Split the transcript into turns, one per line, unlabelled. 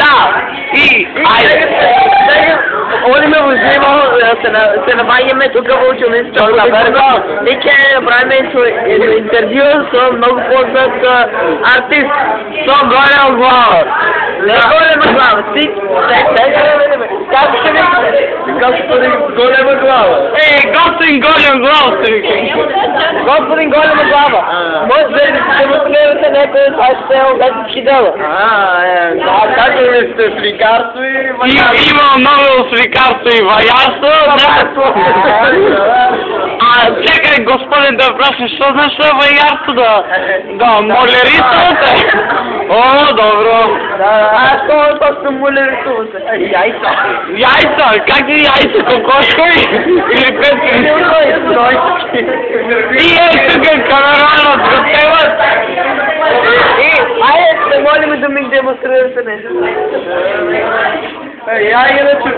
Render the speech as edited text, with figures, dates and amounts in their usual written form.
Да, и айде.
Оли ме возимал, се наваѓаме тука во училницата. И ќе направиме интервју со многу познат артист, со голема глава. Не голема глава, си, како се вика? Господин голема глава.
Господин голем глава се вика.
Господин голема глава. Може да му гледате некој вашите уметнички дела.
Како ли сте сликарство и вајарство? Има много сликарство и вајарство. Чекай, господин, да прашам, што знаеш за вајарство да молерисувате? О, добро.
Што точно молерисувате? Јајца.
Јајца? Какви јајца? Кокошкови? Или петки? Тие тука камеранот го темат.
Ајде, се молиме да ми демонстрирате нешто.
Ја иначе